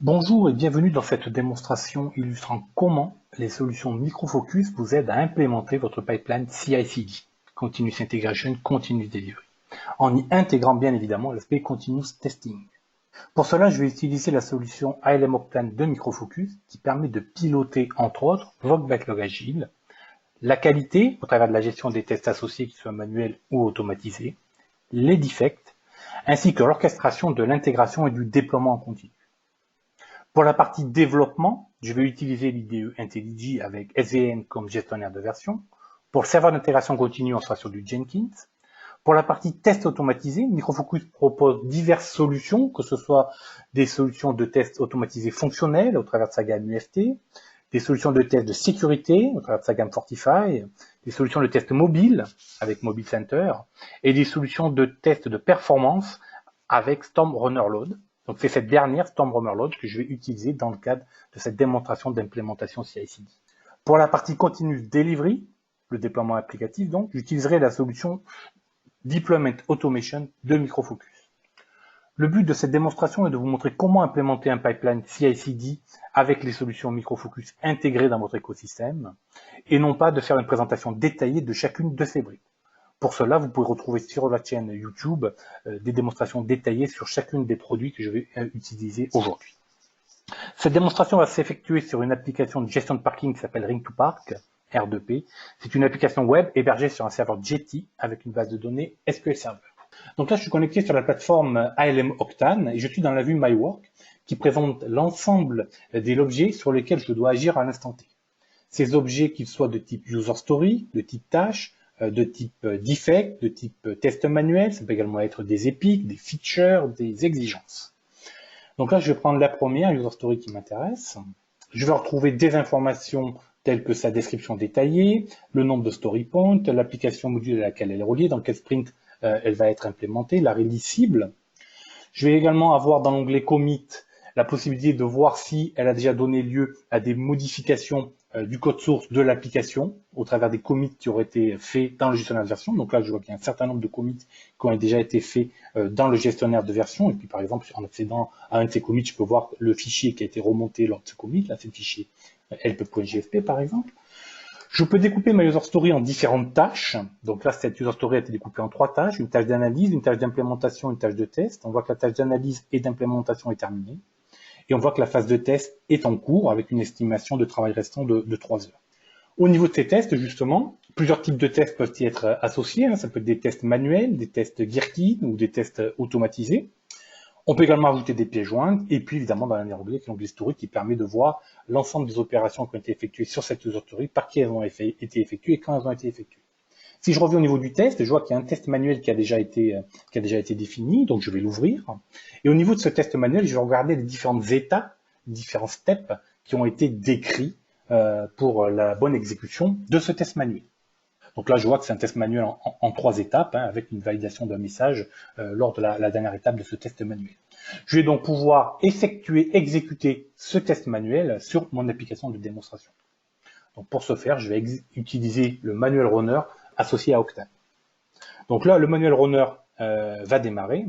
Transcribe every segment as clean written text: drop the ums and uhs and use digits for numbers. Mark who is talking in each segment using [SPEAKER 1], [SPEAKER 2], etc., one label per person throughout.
[SPEAKER 1] Bonjour et bienvenue dans cette démonstration illustrant comment les solutions Microfocus vous aident à implémenter votre pipeline CI/CD, Continuous Integration, Continuous Delivery, en y intégrant bien évidemment l'aspect Continuous Testing. Pour cela, je vais utiliser la solution ALM Octane de Microfocus qui permet de piloter entre autres votre backlog agile, la qualité au travers de la gestion des tests associés qu'ils soient manuels ou automatisés, les defects, ainsi que l'orchestration de l'intégration et du déploiement en continu. Pour la partie développement, je vais utiliser l'IDE IntelliJ avec SVN comme gestionnaire de version. Pour le serveur d'intégration continue, on sera sur du Jenkins. Pour la partie test automatisé, Microfocus propose diverses solutions, que ce soit des solutions de test automatisés fonctionnels au travers de sa gamme UFT, des solutions de test de sécurité au travers de sa gamme Fortify, des solutions de test mobile avec Mobile Center, et des solutions de test de performance avec Storm Runner Load. Donc c'est cette dernière Storm Runner Load que je vais utiliser dans le cadre de cette démonstration d'implémentation CI/CD. Pour la partie Continuous Delivery, le déploiement applicatif, donc, j'utiliserai la solution Deployment Automation de Microfocus. Le but de cette démonstration est de vous montrer comment implémenter un pipeline CI/CD avec les solutions Microfocus intégrées dans votre écosystème, et non pas de faire une présentation détaillée de chacune de ces briques. Pour cela, vous pouvez retrouver sur la chaîne YouTube des démonstrations détaillées sur chacune des produits que je vais utiliser aujourd'hui. Cette démonstration va s'effectuer sur une application de gestion de parking qui s'appelle Ring2Park, R2P. C'est une application web hébergée sur un serveur Jetty avec une base de données SQL Server. Donc là, je suis connecté sur la plateforme ALM Octane et je suis dans la vue My Work qui présente l'ensemble des objets sur lesquels je dois agir à l'instant T. Ces objets, qu'ils soient de type User Story, de type tâche, de type defect, de type test manuel, ça peut également être des épiques, des features, des exigences. Donc là, je vais prendre la première, User Story, qui m'intéresse. Je vais retrouver des informations telles que sa description détaillée, le nombre de story points, l'application module à laquelle elle est reliée, dans quel sprint elle va être implémentée, la release cible. Je vais également avoir dans l'onglet Commit la possibilité de voir si elle a déjà donné lieu à des modifications du code source de l'application au travers des commits qui auraient été faits dans le gestionnaire de version. Donc là, je vois qu'il y a un certain nombre de commits qui ont déjà été faits dans le gestionnaire de version. Et puis, par exemple, en accédant à un de ces commits, je peux voir le fichier qui a été remonté lors de ce commit. Là, c'est le fichier help.jsp, par exemple. Je peux découper ma user story en différentes tâches. Donc là, cette user story a été découpée en 3 tâches. Une tâche d'analyse, une tâche d'implémentation, une tâche de test. On voit que la tâche d'analyse et d'implémentation est terminée. Et on voit que la phase de test est en cours avec une estimation de travail restant de 3 heures. Au niveau de ces tests, justement, plusieurs types de tests peuvent y être associés. Ça peut être des tests manuels, des tests Gherkin ou des tests automatisés. On peut également ajouter des pièces jointes et puis évidemment dans l'onglet onglet, l'onglet historique qui permet de voir l'ensemble des opérations qui ont été effectuées sur cette user story, par qui elles ont été effectuées et quand elles ont été effectuées. Si je reviens au niveau du test, je vois qu'il y a un test manuel qui a déjà été défini, donc je vais l'ouvrir. Et au niveau de ce test manuel, je vais regarder les différentes étapes, les différents steps qui ont été décrits pour la bonne exécution de ce test manuel. Donc là, je vois que c'est un test manuel en 3 étapes, avec une validation d'un message lors de la dernière étape de ce test manuel. Je vais donc pouvoir exécuter ce test manuel sur mon application de démonstration. Donc pour ce faire, je vais utiliser le manuel runner associé à Octane. Donc là, le manuel runner va démarrer.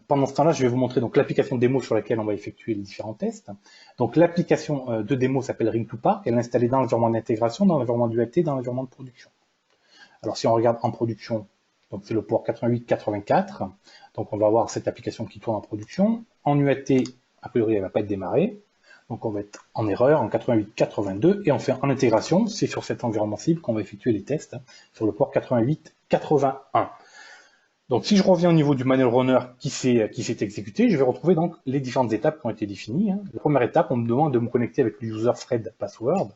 [SPEAKER 1] Pendant ce temps-là, je vais vous montrer donc l'application démo sur laquelle on va effectuer les différents tests. Donc l'application de démo s'appelle Ring2Park. Elle est installée dans l'environnement d'intégration, dans l'environnement d'UAT, dans l'environnement de production. Alors si on regarde en production, donc c'est le port 8884. Donc on va avoir cette application qui tourne en production. En UAT, a priori, elle ne va pas être démarrée. Donc on va être en erreur en 8882 et enfin en intégration, c'est sur cet environnement cible qu'on va effectuer les tests sur le port 8881. Donc si je reviens au niveau du manual runner qui s'est exécuté, je vais retrouver donc les différentes étapes qui ont été définies. La première étape, on me demande de me connecter avec le user Fred Password.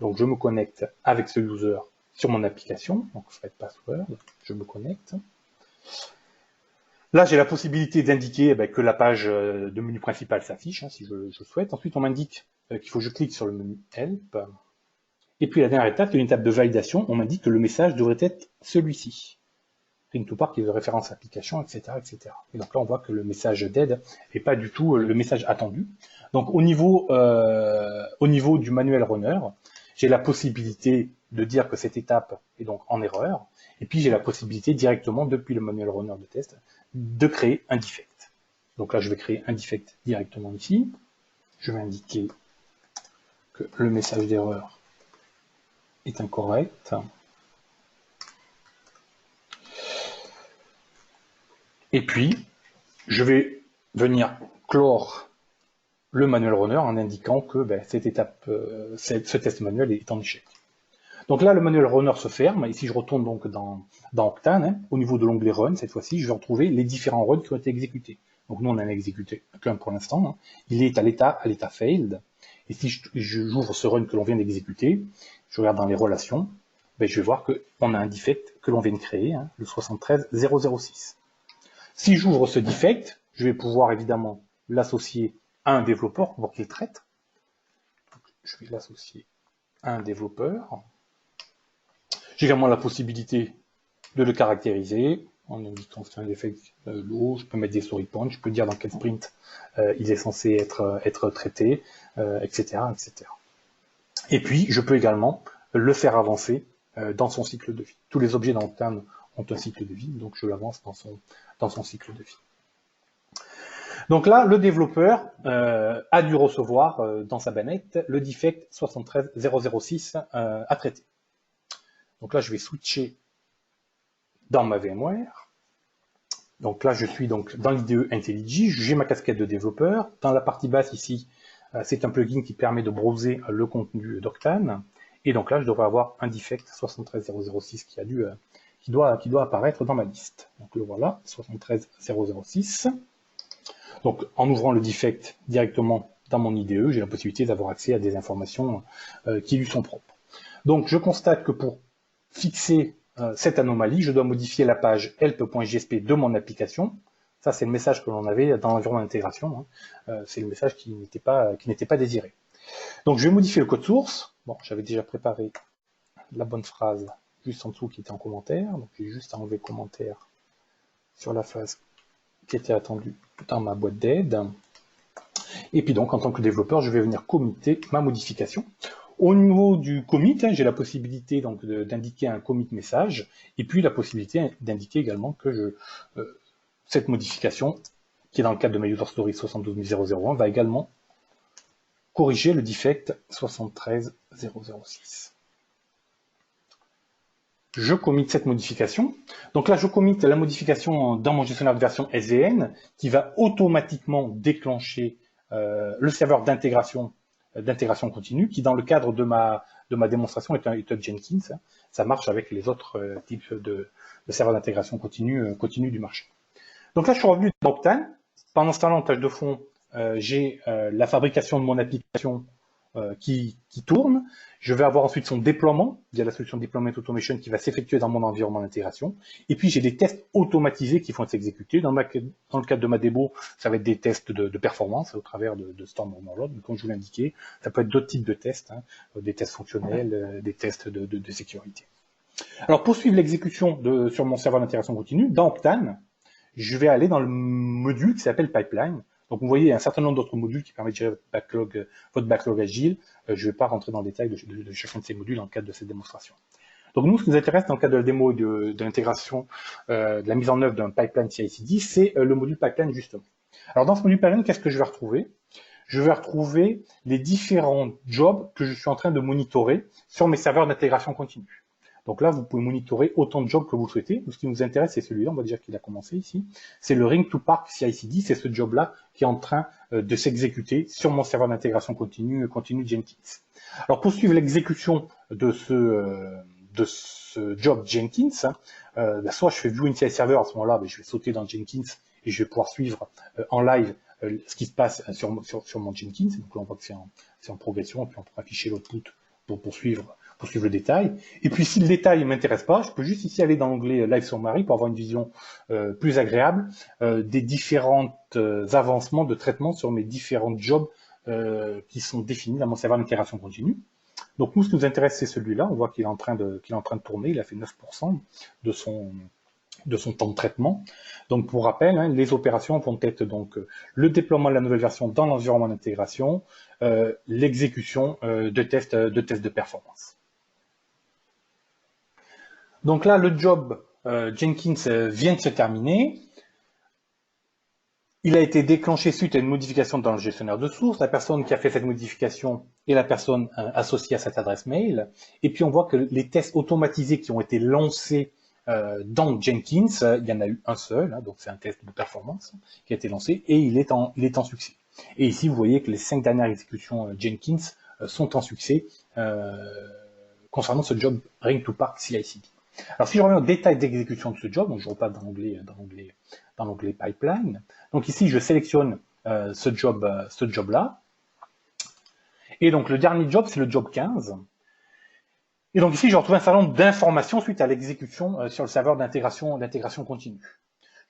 [SPEAKER 1] Donc je me connecte avec ce user sur mon application, donc Fred Password, je me connecte. Là, j'ai la possibilité d'indiquer que la page de menu principal s'affiche, si je souhaite. Ensuite, on m'indique qu'il faut que je clique sur le menu Help. Et puis, la dernière étape, c'est une étape de validation. On m'indique que le message devrait être celui-ci. Ring2Park qui est de référence application, etc., etc. Et donc là, on voit que le message d'aide n'est pas du tout le message attendu. Donc, au niveau du manuel runner, j'ai la possibilité de dire que cette étape est donc en erreur. Et puis, j'ai la possibilité directement, depuis le manuel runner de test, de créer un defect. Donc là, je vais créer un defect directement ici. je vais indiquer que le message d'erreur est incorrect. Et puis, je vais venir clore le manuel runner en indiquant que cette étape, ce test manuel est en échec. Donc là, le manuel runner se ferme, et si je retourne donc dans Octane, hein, au niveau de l'onglet Run, cette fois-ci, je vais retrouver les différents runs qui ont été exécutés. Donc nous, on n'en a exécuté qu'un pour l'instant. Hein. Il est à l'état failed. Et si j'ouvre ce run que l'on vient d'exécuter, je regarde dans les relations, je vais voir qu'on a un defect que l'on vient de créer, hein, le 73006. Si j'ouvre ce defect, je vais pouvoir évidemment l'associer à un développeur pour qu'il traite. Donc, je vais l'associer à un développeur. J'ai également la possibilité de le caractériser en indiquant que c'est un defect lourd. Je peux mettre des story points, je peux dire dans quel sprint il est censé être traité, etc., etc. Et puis, je peux également le faire avancer dans son cycle de vie. Tous les objets dans Octane ont un cycle de vie, donc je l'avance dans son cycle de vie. Donc là, le développeur a dû recevoir dans sa bannette le defect 73006 à traiter. Donc là, je vais switcher dans ma VMware. Donc là, je suis donc dans l'IDE IntelliJ, j'ai ma casquette de développeur. Dans la partie basse ici, c'est un plugin qui permet de browser le contenu d'Octane. Et donc là, je devrais avoir un defect 73006 qui doit apparaître dans ma liste. Donc le voilà, 73006. Donc en ouvrant le defect directement dans mon IDE, j'ai la possibilité d'avoir accès à des informations qui lui sont propres. Donc je constate que pour fixer cette anomalie, je dois modifier la page help.jsp de mon application. Ça, c'est le message que l'on avait dans l'environnement d'intégration. Hein. C'est le message qui n'était pas désiré. Donc, je vais modifier le code source. Bon, j'avais déjà préparé la bonne phrase juste en dessous qui était en commentaire. Donc, j'ai juste à enlever commentaire sur la phase qui était attendue dans ma boîte d'aide. Et puis donc, en tant que développeur, je vais venir committer ma modification. Au niveau du commit, j'ai la possibilité donc d'indiquer un commit message, et puis la possibilité d'indiquer également que cette modification, qui est dans le cadre de ma user story 72001, va également corriger le defect 73006. Je commit cette modification. Donc là, je commit la modification dans mon gestionnaire de version SVN, qui va automatiquement déclencher le serveur d'intégration continue, qui dans le cadre de ma démonstration est un Jenkins. Ça marche avec les autres types de serveurs d'intégration continue du marché. Donc là, je suis revenu dans Octane. Pendant ce temps-là, en tâche de fond, j'ai la fabrication de mon application qui tourne. Je vais avoir ensuite son déploiement via la solution Deployment Automation qui va s'effectuer dans mon environnement d'intégration. Et puis, j'ai des tests automatisés qui vont être exécutés. Dans le cadre de ma démo, ça va être des tests de performance au travers de Storm Overload. Comme je vous l'ai indiqué, ça peut être d'autres types de tests, hein, des tests fonctionnels, des tests de sécurité. Alors, pour suivre l'exécution sur mon serveur d'intégration continue, dans Octane, je vais aller dans le module qui s'appelle Pipeline. Donc, vous voyez, il y a un certain nombre d'autres modules qui permettent de gérer votre backlog agile. Je ne vais pas rentrer dans le détail de chacun de ces modules dans le cadre de cette démonstration. Donc, nous, ce qui nous intéresse dans le cadre de la démo de l'intégration, de la mise en œuvre d'un pipeline CI/CD, c'est le module Pipeline, justement. Alors, dans ce module Pipeline, qu'est-ce que je vais retrouver? Je vais retrouver les différents jobs que je suis en train de monitorer sur mes serveurs d'intégration continue. Donc là, vous pouvez monitorer autant de jobs que vous souhaitez. Ce qui nous intéresse, c'est celui-là. On va dire qu'il a commencé ici. C'est le Ring to Park CI/CD. C'est ce job-là qui est en train de s'exécuter sur mon serveur d'intégration continue Jenkins. Alors, pour suivre l'exécution de ce job Jenkins, soit je fais View Initialize Server. À ce moment-là, je vais sauter dans Jenkins et je vais pouvoir suivre en live ce qui se passe sur mon Jenkins. Donc là, on voit que c'est en progression. Et puis, on pourra afficher l'output pour poursuivre le détail. Et puis, si le détail ne m'intéresse pas, je peux juste ici aller dans l'onglet Live Summary pour avoir une vision plus agréable des différents avancements de traitement sur mes différents jobs qui sont définis dans mon serveur d'intégration continue. Donc, nous, ce qui nous intéresse, c'est celui-là. On voit qu'il est en train de tourner. Il a fait 9% de son temps de traitement. Donc, pour rappel, hein, les opérations vont être donc le déploiement de la nouvelle version dans l'environnement d'intégration, l'exécution de tests de performance. Donc là, le job Jenkins vient de se terminer. Il a été déclenché suite à une modification dans le gestionnaire de source. La personne qui a fait cette modification est la personne associée à cette adresse mail. Et puis on voit que les tests automatisés qui ont été lancés dans Jenkins, il y en a eu un seul, hein, donc c'est un test de performance qui a été lancé et il est en succès. Et ici, vous voyez que les 5 dernières exécutions Jenkins sont en succès concernant ce job Ring to Park CI/CD. Alors si je reviens au détail d'exécution de ce job, donc je repasse dans l'onglet pipeline. Donc ici, je sélectionne ce job-là. Et donc le dernier job, c'est le job 15. Et donc ici, je retrouve un certain nombre d'informations suite à l'exécution sur le serveur d'intégration continue.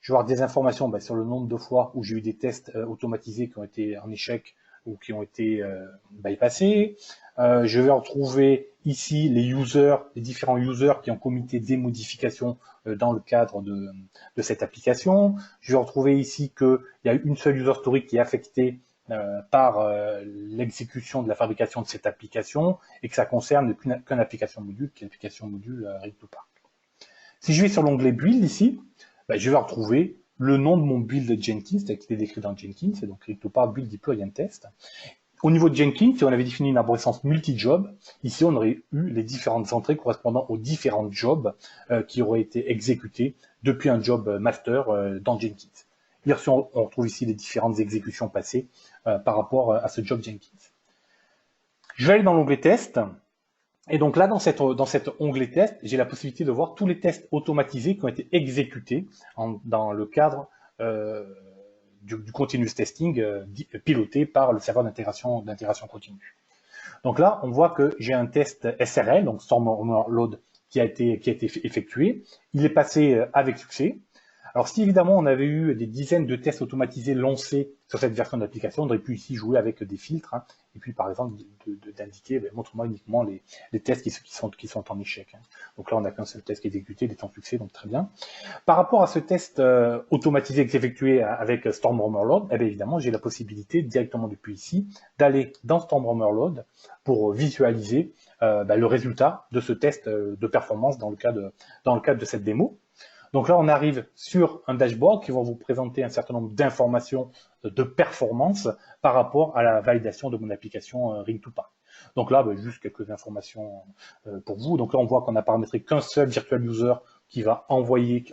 [SPEAKER 1] Je vais avoir des informations sur le nombre de fois où j'ai eu des tests automatisés qui ont été en échec ou qui ont été bypassés. Je vais retrouver ici les users, les différents users qui ont committé des modifications dans le cadre de cette application. Je vais retrouver ici qu'il y a une seule user story qui est affectée par l'exécution de la fabrication de cette application et que ça concerne qu'une application module, qui est l'application module Ring to Park. Si je vais sur l'onglet Build ici, je vais retrouver le nom de mon build Jenkins, qui est décrit dans Jenkins, et donc Ring to Park Build Deploy and Test. Au niveau de Jenkins, si on avait défini une arborescence multi-job, ici on aurait eu les différentes entrées correspondant aux différents jobs qui auraient été exécutés depuis un job master dans Jenkins. Ici, on retrouve ici les différentes exécutions passées par rapport à ce job Jenkins. Je vais aller dans l'onglet test. Et donc là, dans cet onglet test, j'ai la possibilité de voir tous les tests automatisés qui ont été exécutés dans le cadre du continuous testing piloté par le serveur d'intégration continue. Donc là, on voit que j'ai un test SRL, donc Storm Load, qui a été effectué. Il est passé avec succès. Alors si évidemment on avait eu des dizaines de tests automatisés lancés sur cette version d'application, on aurait pu ici jouer avec des filtres, hein, et puis par exemple d'indiquer, montre-moi uniquement les tests qui sont en échec. Hein. Donc là on n'a qu'un seul test qui est exécuté, il est en succès, donc très bien. Par rapport à ce test automatisé qui est effectué avec Storm Load, évidemment j'ai la possibilité directement depuis ici d'aller dans Storm Load pour visualiser le résultat de ce test de performance dans le cadre de cette démo. Donc là, on arrive sur un dashboard qui va vous présenter un certain nombre d'informations de performance par rapport à la validation de mon application Ring to Park. Donc là, juste quelques informations pour vous. Donc là, on voit qu'on a paramétré qu'un seul virtual user qui va envoyer,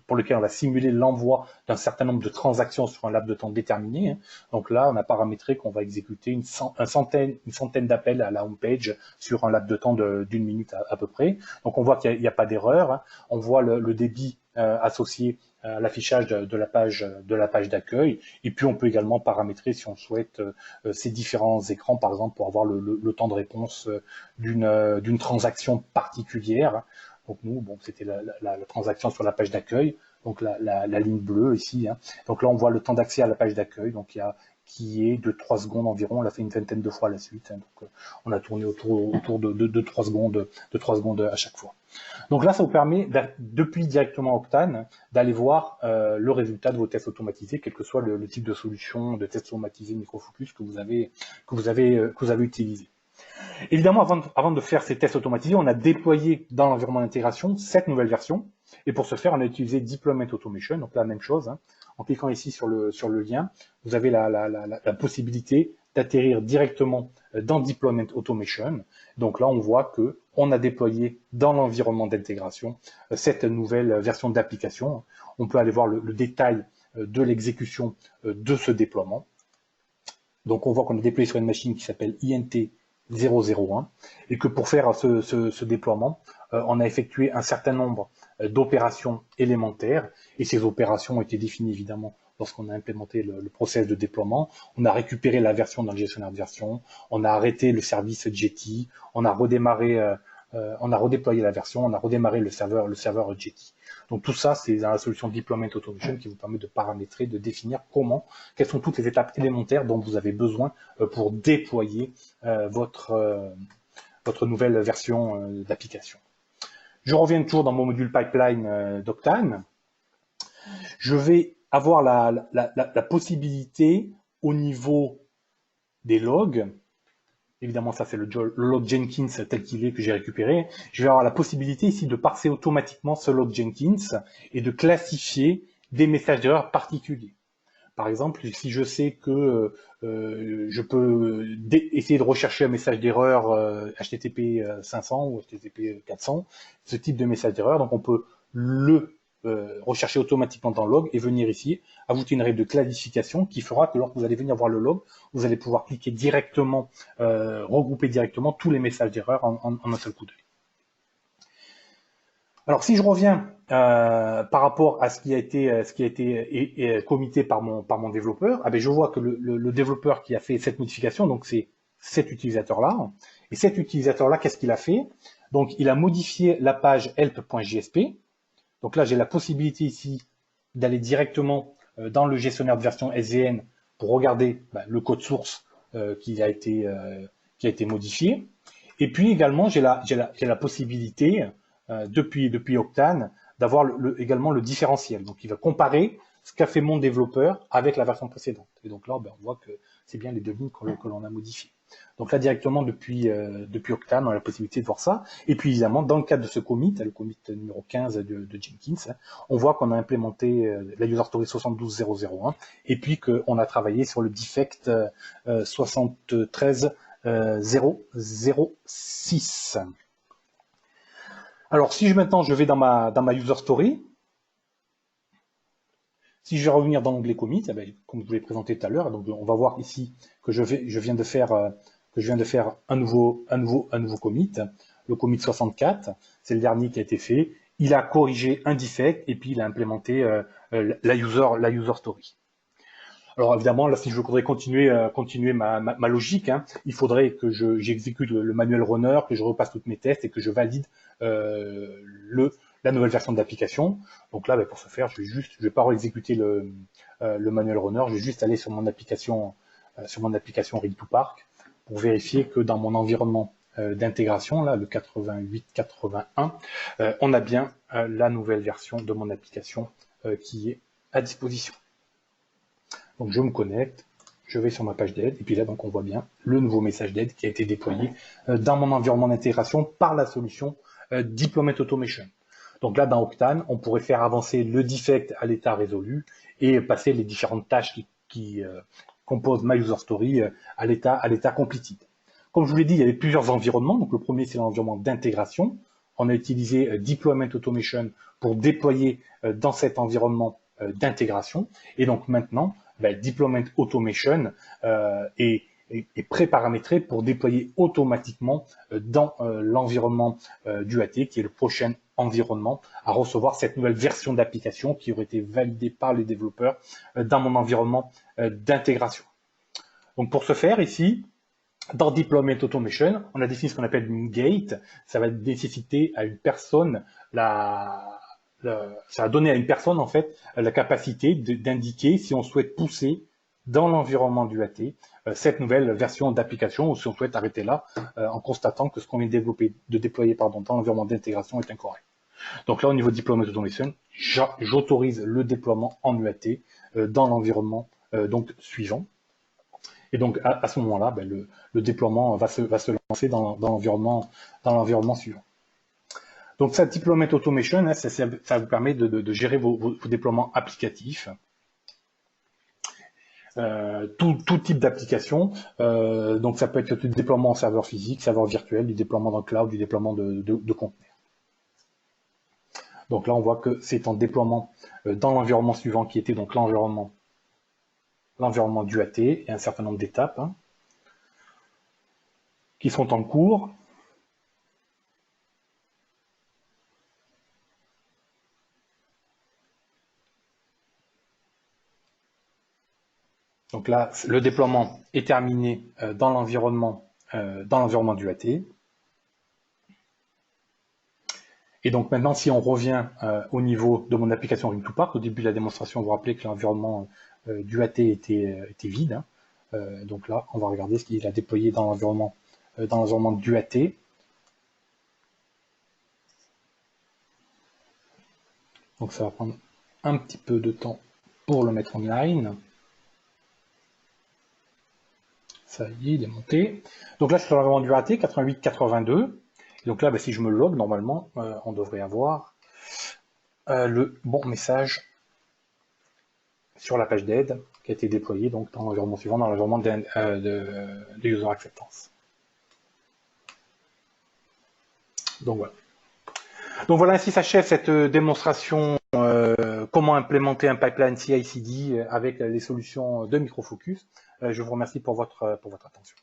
[SPEAKER 1] pour lequel on va simuler l'envoi d'un certain nombre de transactions sur un laps de temps déterminé. Donc là, on a paramétré qu'on va exécuter une centaine d'appels à la home page sur un laps de temps d'une minute à peu près. Donc on voit qu'il n'y a pas d'erreur. Hein. On voit le débit associé à l'affichage de la page d'accueil. Et puis on peut également paramétrer, si on souhaite, ces différents écrans, par exemple, pour avoir le temps de réponse d'une transaction particulière. Donc nous, c'était la transaction sur la page d'accueil, donc la ligne bleue ici. Hein. Donc là, on voit le temps d'accès à la page d'accueil, donc qui est de 3 secondes environ. On l'a fait une vingtaine de fois à la suite. Hein. Donc on a tourné autour de 3 secondes à chaque fois. Donc là, ça vous permet, depuis directement Octane, d'aller voir le résultat de vos tests automatisés, quel que soit le type de solution de test automatisé Microfocus que vous avez utilisé. Évidemment, avant de faire ces tests automatisés, on a déployé dans l'environnement d'intégration cette nouvelle version. Et pour ce faire, on a utilisé Deployment Automation, donc la même chose. Hein. En cliquant ici sur le lien, vous avez la possibilité d'atterrir directement dans Deployment Automation. Donc là, on voit qu'on a déployé dans l'environnement d'intégration cette nouvelle version d'application. On peut aller voir le détail de l'exécution de ce déploiement. Donc on voit qu'on a déployé sur une machine qui s'appelle INT 001 et que pour faire ce déploiement, on a effectué un certain nombre d'opérations élémentaires et ces opérations ont été définies évidemment lorsqu'on a implémenté le process de déploiement. On a récupéré la version dans le gestionnaire de version, on a arrêté le service Jetty, on a redéployé la version, on a redémarré le serveur Jetty. Donc tout ça, c'est dans la solution Deployment Automation qui vous permet de paramétrer, de définir quelles sont toutes les étapes élémentaires dont vous avez besoin pour déployer votre nouvelle version d'application. Je reviens toujours dans mon module pipeline d'Octane. Je vais avoir la possibilité au niveau des logs. Évidemment, ça c'est le log Jenkins tel qu'il est que j'ai récupéré. Je vais avoir la possibilité ici de parser automatiquement ce log Jenkins et de classifier des messages d'erreur particuliers. Par exemple, si je sais que je peux essayer de rechercher un message d'erreur HTTP 500 ou HTTP 400, ce type de message d'erreur, donc on peut le rechercher automatiquement dans le log et venir ici, ajouter une règle de classification qui fera que lorsque vous allez venir voir le log, vous allez pouvoir cliquer directement, regrouper directement tous les messages d'erreur en un seul coup d'œil. Alors si je reviens par rapport à ce qui a été commité par mon développeur, ah ben, je vois que le développeur qui a fait cette modification, donc c'est cet utilisateur-là, et cet utilisateur-là, qu'est-ce qu'il a fait? Donc il a modifié la page help.jsp. Donc là, j'ai la possibilité ici d'aller directement dans le gestionnaire de version SVN pour regarder le code source qui a été modifié. Et puis également, j'ai la possibilité depuis Octane d'avoir également le différentiel. Donc il va comparer ce qu'a fait mon développeur avec la version précédente. Et donc là, on voit que c'est bien les deux lignes que l'on a modifiées. Donc là, directement, depuis Octane, on a la possibilité de voir ça. Et puis, évidemment, dans le cadre de ce commit, le commit numéro 15 de Jenkins, on voit qu'on a implémenté la user story 72001 et puis qu'on a travaillé sur le defect 73006. Alors, si maintenant je vais dans ma user story, si je vais revenir dans l'onglet commit, comme je vous l'ai présenté tout à l'heure, donc on va voir ici que je viens de faire un nouveau commit, le commit 64, c'est le dernier qui a été fait. Il a corrigé un defect et puis il a implémenté la user story. Alors évidemment, là, si je voudrais continuer ma logique, il faudrait que j'exécute le manuel runner, que je repasse tous mes tests et que je valide la nouvelle version de l'application. Donc là, pour ce faire, je vais pas exécuter le manuel runner, je vais juste aller sur mon application Ready2Park pour vérifier que dans mon environnement d'intégration, là, le 88-81, on a bien la nouvelle version de mon application qui est à disposition. Donc je me connecte, je vais sur ma page d'aide, et puis là donc on voit bien le nouveau message d'aide qui a été déployé dans mon environnement d'intégration par la solution Deployment Automation. Donc là dans Octane, on pourrait faire avancer le defect à l'état résolu et passer les différentes tâches qui composent ma user story à l'état completed. Comme je vous l'ai dit, il y avait plusieurs environnements. Donc le premier c'est l'environnement d'intégration. On a utilisé Deployment Automation pour déployer dans cet environnement d'intégration. Et donc maintenant, Deployment Automation est pré-paramétré pour déployer automatiquement dans l'environnement d'UAT, qui est le prochain environnement à recevoir cette nouvelle version d'application qui aurait été validée par les développeurs dans mon environnement d'intégration. Donc pour ce faire, ici, dans Deployment Automation, on a défini ce qu'on appelle une gate. Ça va nécessiter à une personne ça va donner à une personne en fait la capacité d'indiquer si on souhaite pousser dans l'environnement d'UAT cette nouvelle version d'application ou si on souhaite arrêter là en constatant que ce qu'on vient de déployer dans l'environnement d'intégration est incorrect. Donc là au niveau de Deployment Automation, j'autorise le déploiement en UAT dans l'environnement donc suivant. Et donc à ce moment-là, le déploiement va se lancer dans l'environnement suivant. Donc ça, Deployment Automation, ça vous permet de gérer vos déploiements applicatifs, tout type d'application. Donc ça peut être du déploiement en serveur physique, serveur virtuel, du déploiement dans le cloud, du déploiement de conteneurs. Donc là, on voit que c'est en déploiement dans l'environnement suivant qui était donc l'environnement d'UAT et un certain nombre d'étapes qui sont en cours. Donc là, le déploiement est terminé dans l'environnement d'UAT. Et donc maintenant, si on revient au niveau de mon application Ready2Park, au début de la démonstration, vous vous rappelez que l'environnement d'UAT était vide. Donc là, on va regarder ce qu'il a déployé dans l'environnement d'UAT. Donc ça va prendre un petit peu de temps pour le mettre online. Ça y est, il est monté. Donc là, je suis sur l'environnement d'UAT 88-82. Donc là, si je me log, normalement, on devrait avoir le bon message sur la page d'aide qui a été déployée donc, dans l'environnement suivant, dans l'environnement de user acceptance. Donc voilà. Donc voilà, ainsi s'achève cette démonstration comment implémenter un pipeline CI/CD avec les solutions de Microfocus. Je vous remercie pour votre attention.